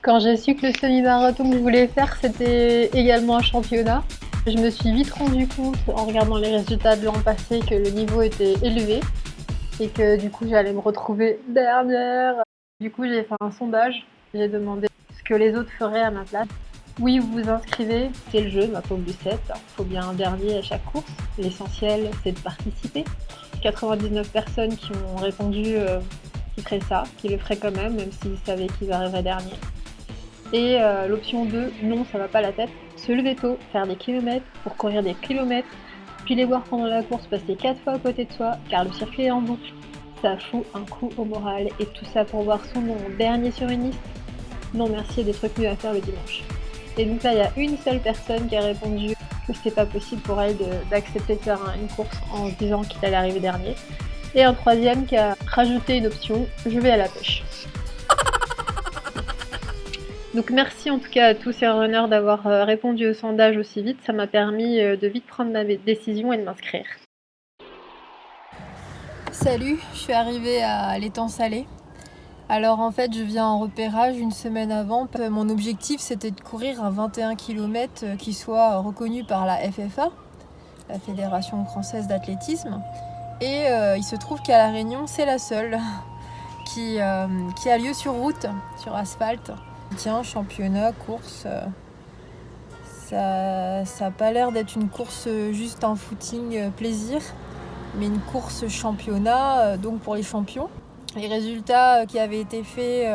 Quand j'ai su que le semi-marathon que je voulais faire, c'était également un championnat, je me suis vite rendu compte, en regardant les résultats de l'an passé, que le niveau était élevé et que du coup j'allais me retrouver dernière. Du coup j'ai fait un sondage, j'ai demandé ce que les autres feraient à ma place. Oui, vous vous inscrivez, c'est le jeu, ma pauvre Lucette, il faut bien un dernier à chaque course. L'essentiel c'est de participer. 99 personnes qui ont répondu qu'ils feraient ça, qu'ils le feraient quand même s'ils savaient qu'ils arriveraient dernier. Et l'option 2, non, ça va pas la tête. Se lever tôt, faire des kilomètres pour courir des kilomètres, puis les voir pendant la course passer 4 fois à côté de soi, car le circuit est en boucle. Ça fout un coup au moral, et tout ça pour voir son nom dernier sur une liste. Non merci, il y a des trucs mieux à faire le dimanche. Et donc là, il y a une seule personne qui a répondu que c'était pas possible pour elle d'accepter de faire une course en se disant qu'il allait arriver dernier. Et un troisième qui a rajouté une option, je vais à la pêche. Donc merci en tout cas à tous ces runners d'avoir répondu au sondage aussi vite, ça m'a permis de vite prendre ma décision et de m'inscrire. Salut, je suis arrivée à l'étang salé. Alors en fait je viens en repérage une semaine avant. Mon objectif c'était de courir un 21 km qui soit reconnu par la FFA, la Fédération Française d'Athlétisme. Et il se trouve qu'à La Réunion c'est la seule qui a lieu sur route, sur asphalte. Tiens, championnat, course, ça n'a pas l'air d'être une course juste un footing plaisir, mais une course championnat, donc pour les champions. Les résultats qui avaient été faits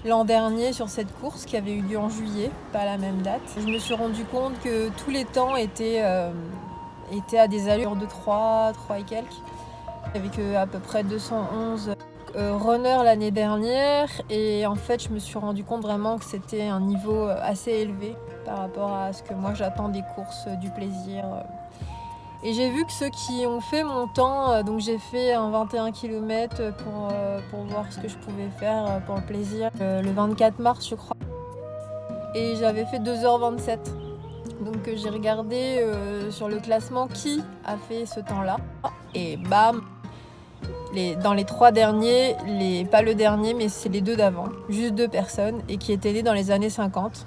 l'an dernier sur cette course, qui avait eu lieu en juillet, pas à la même date, je me suis rendu compte que tous les temps étaient à des allures de 3 et quelques, avec à peu près 211 runner l'année dernière, et en fait je me suis rendu compte vraiment que c'était un niveau assez élevé par rapport à ce que moi j'attends des courses du plaisir. Et j'ai vu que ceux qui ont fait mon temps, donc j'ai fait un 21 km pour voir ce que je pouvais faire pour le plaisir le 24 mars je crois, et j'avais fait 2h27. Donc j'ai regardé sur le classement qui a fait ce temps-là, et bam, dans les 3 derniers, pas le dernier, mais c'est les 2 d'avant, juste 2 personnes, et qui étaient nées dans les années 50.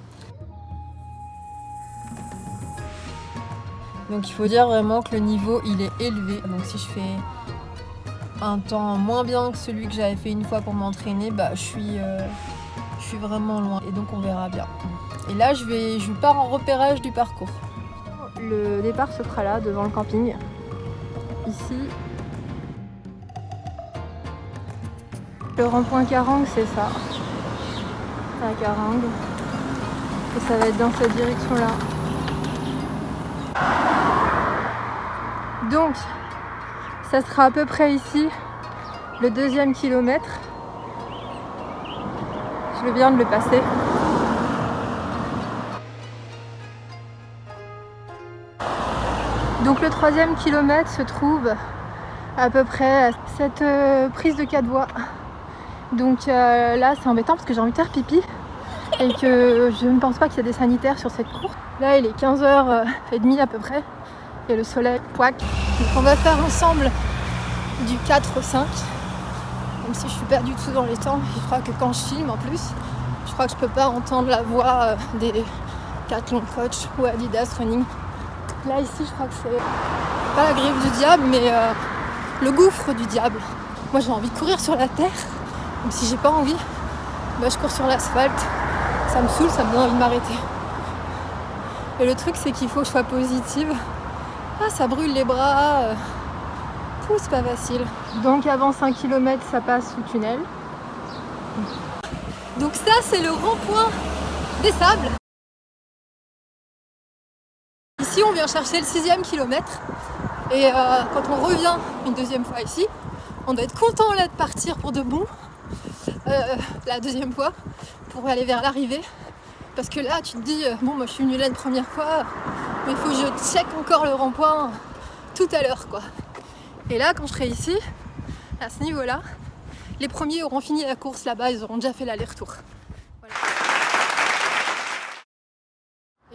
Donc il faut dire vraiment que le niveau il est élevé. Donc si je fais un temps moins bien que celui que j'avais fait une fois pour m'entraîner, je suis vraiment loin, et donc on verra bien. Et là je pars en repérage du parcours. Le départ se fera là, devant le camping, ici. Le rond-point Carangue, c'est ça, à Carangue, et ça va être dans cette direction-là. Donc, ça sera à peu près ici, le 2e kilomètre. Je viens de le passer. Donc le 3e kilomètre se trouve à peu près à cette prise de 4 voies. Donc là c'est embêtant parce que j'ai envie de faire pipi et que je ne pense pas qu'il y a des sanitaires sur cette course. Là il est 15h30 à peu près et le soleil poique. Donc on va faire ensemble du 4-5, même si je suis pas du tout dans les temps. Je crois que quand je filme en plus, je crois que je peux pas entendre la voix des Decathlon Coach ou Adidas Running. Là ici je crois que c'est pas la griffe du diable, mais le gouffre du diable. Moi j'ai envie de courir sur la terre. Même si j'ai pas envie, je cours sur l'asphalte, ça me saoule, ça me donne envie de m'arrêter. Et le truc c'est qu'il faut que je sois positive. Ah, ça brûle les bras, c'est pas facile. Donc avant 5 km ça passe sous tunnel. Donc ça c'est le rond-point des sables. Ici on vient chercher le 6e kilomètre, et quand on revient une deuxième fois ici, on doit être content là de partir pour de bon. La deuxième fois pour aller vers l'arrivée, parce que là tu te dis moi je suis venue là une première fois, mais il faut que je check encore le rond-point tout à l'heure quoi. Et là quand je serai ici à ce niveau là, les premiers auront fini la course là-bas, ils auront déjà fait l'aller-retour. Voilà.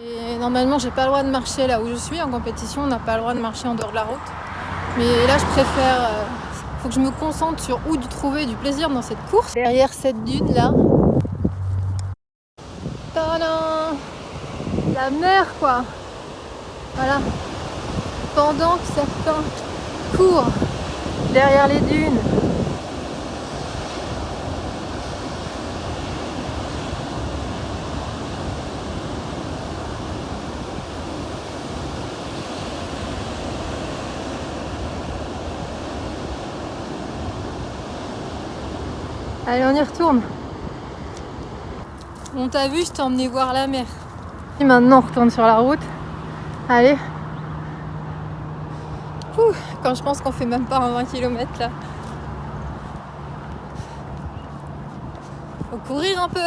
Et normalement j'ai pas le droit de marcher là où je suis en compétition, on n'a pas le droit de marcher en dehors de la route, mais là je préfère faut que je me concentre sur où trouver du plaisir dans cette course. Derrière cette dune là, Tadam! La mer quoi. Voilà. Pendant que certains courent derrière les dunes. Allez, on y retourne. Bon, t'as vu, je t'ai emmené voir la mer. Et maintenant, on retourne sur la route. Allez. Ouh, quand je pense qu'on fait même pas un 20 km là. Faut courir un peu.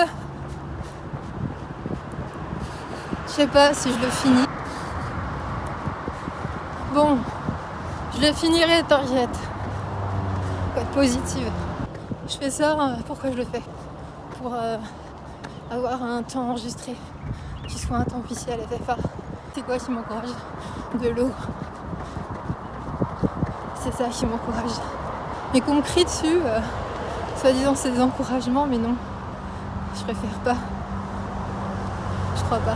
Je sais pas si je le finis. Bon, je le finirai, t'inquiète. Faut être positive. Je fais ça, pourquoi je le fais? Pour avoir un temps enregistré qui soit un temps officiel FFA. C'est quoi qui m'encourage? De l'eau. C'est ça qui m'encourage. Et qu'on me crie dessus, soi-disant c'est des encouragements, mais non. Je préfère pas. Je crois pas.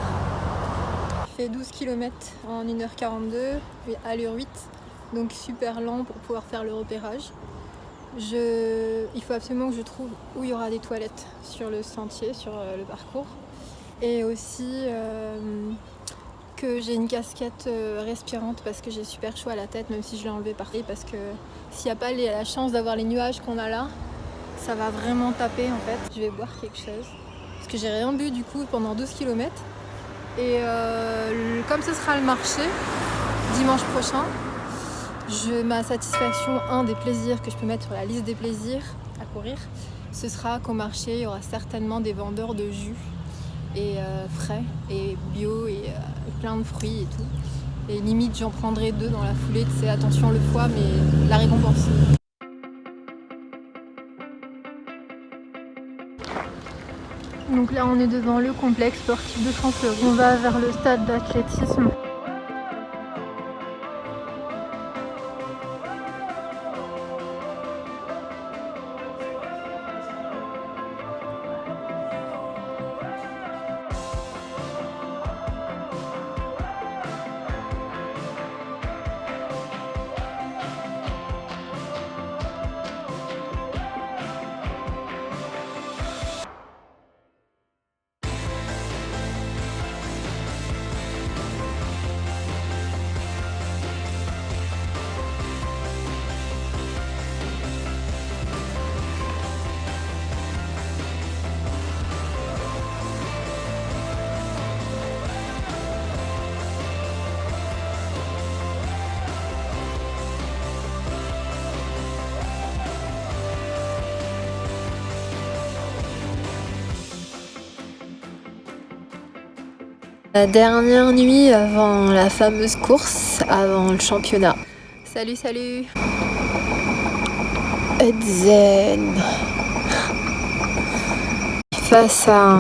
Je fais 12 km en 1h42, allure 8, donc super lent pour pouvoir faire le repérage. Il faut absolument que je trouve où il y aura des toilettes sur le sentier, sur le parcours. Et aussi que j'ai une casquette respirante parce que j'ai super chaud à la tête, même si je l'ai enlevée par terre. Parce que s'il n'y a pas la chance d'avoir les nuages qu'on a là, ça va vraiment taper en fait. Je vais boire quelque chose. Parce que j'ai rien bu du coup pendant 12 km. Et comme ce sera le marché, dimanche prochain, ma satisfaction, un des plaisirs que je peux mettre sur la liste des plaisirs à courir, ce sera qu'au marché, il y aura certainement des vendeurs de jus et frais et bio et plein de fruits et tout. Et limite, j'en prendrai 2 dans la foulée, c'est attention le foie, mais la récompense. Donc là, on est devant le complexe sportif de Champfleury. On va vers le stade d'athlétisme. La dernière nuit avant la fameuse course, avant le championnat. Salut, salut. Être zen. Face à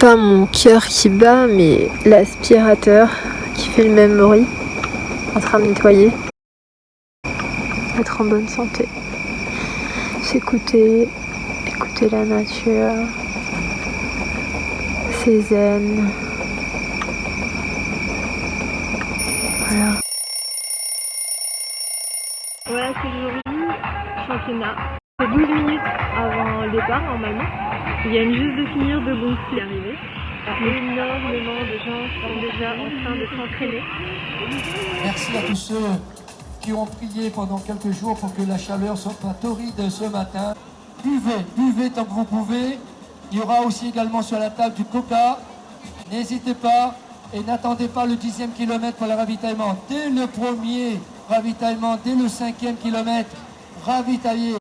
pas mon cœur qui bat, mais l'aspirateur qui fait le même bruit, en train de nettoyer. Être en bonne santé. S'écouter, écouter la nature. C'est zen. Voilà. Voilà, c'est aujourd'hui, championnat. C'est 12 minutes avant le départ, normalement. Ils viennent juste de finir de gonfler l'arrivée. Il y a énormément de gens qui sont déjà en train de s'entraîner. Merci à tous ceux qui ont prié pendant quelques jours pour que la chaleur soit pas torride ce matin. Buvez tant que vous pouvez. Il y aura aussi également sur la table du coca. N'hésitez pas et n'attendez pas le 10e kilomètre pour le ravitaillement. Dès le premier ravitaillement, dès le 5e kilomètre, ravitaillez.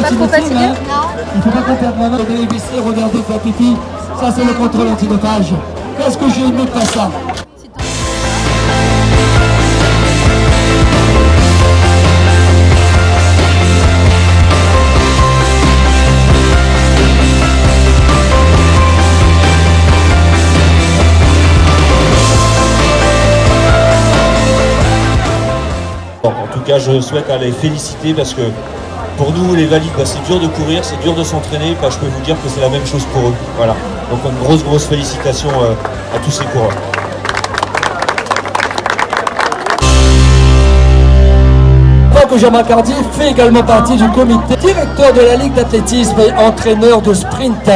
Pas trop fatigué? hein. Il ne faut pas qu'on perde la main. Regardez les WC, regardez faire pipi. Ça, c'est le contrôle antidopage. Qu'est-ce que j'ai aimé de faire ça? En tout cas, je souhaite les féliciter parce que pour nous, les valides, c'est dur de courir, c'est dur de s'entraîner. Je peux vous dire que c'est la même chose pour eux. Voilà. Donc, une grosse félicitation à tous ces coureurs. Que Jean-Marc Hardy fait également partie du comité directeur de la Ligue d'athlétisme et entraîneur de sprint.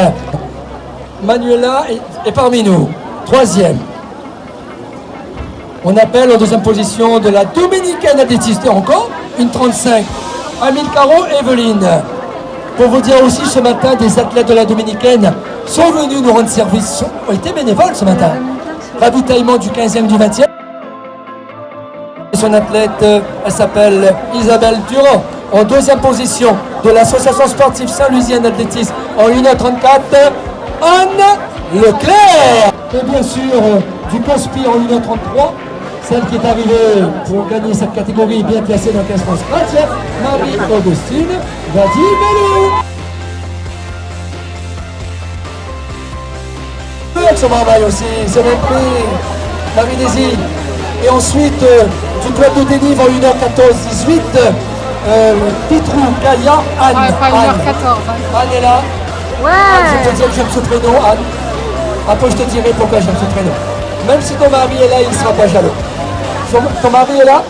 Manuela est parmi nous, 3e. On appelle en 2e position de la Dominicaine athlétiste encore, une 35, Amilcaro Evelyne. Pour vous dire aussi, ce matin, des athlètes de la Dominicaine sont venus nous rendre service, ont été bénévoles ce matin. Ravitaillement du 15e, du 20e. Son athlète, elle s'appelle Isabelle Durand, en 2e position de l'association sportive Saint-Louisienne Athlétisme en 1h34, Anne Leclerc. Et bien sûr, du Cospi en 1h33, celle qui est arrivée pour gagner cette catégorie bien placée dans le classement sprint, Marie-Augustine Vadi-Belou. Avec son travail aussi, c'est repris, Marie-Désir. Et ensuite, du club de délivre en 1h14-18, Pitrou, Kaya, Anne. Ouais, pas 1h14. Anne est là. Ouais. Anne, je te dis que j'aime ce prénom, Anne. Après, je te dirai pourquoi j'aime ce prénom. Même si ton mari est là, il ne sera pas jaloux. Ton mari est là?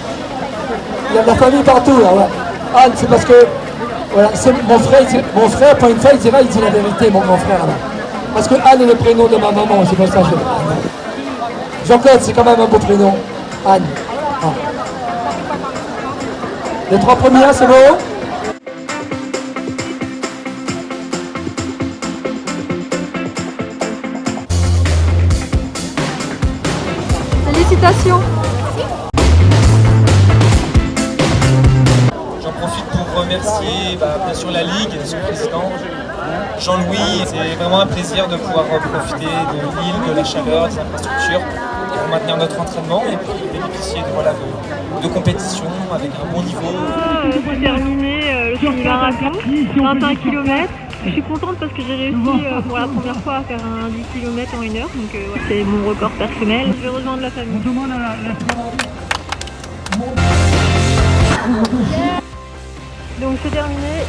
Il y a de la famille partout, là, ouais. Anne, c'est parce que, voilà, c'est mon frère, pour une fois, il dit la vérité, mon frère, là. Parce que Anne est le prénom de ma maman, c'est pour ça que je... Jean-Claude, c'est quand même un beau prénom. Anne. Ah. Les 3 premiers, c'est bon? Félicitations. J'en profite pour remercier bien sûr la Ligue, son président, Jean-Louis. C'est vraiment un plaisir de pouvoir profiter de l'île, de la chaleur, des infrastructures, et pour maintenir notre entraînement et puis bénéficier de compétitions avec un bon niveau. J'ai terminé le semi-marathon, 21 km. Je suis contente parce que j'ai réussi pour la première fois à faire un 10 km en 1 heure, donc c'est mon record personnel. Je vais rejoindre la famille. Donc c'est terminé.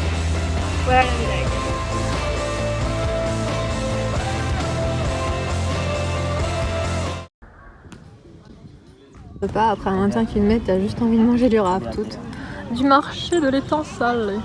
Voilà la médaille. Après un 21 km, t'as juste envie de manger du rap tout. Du marché de l'étang salé.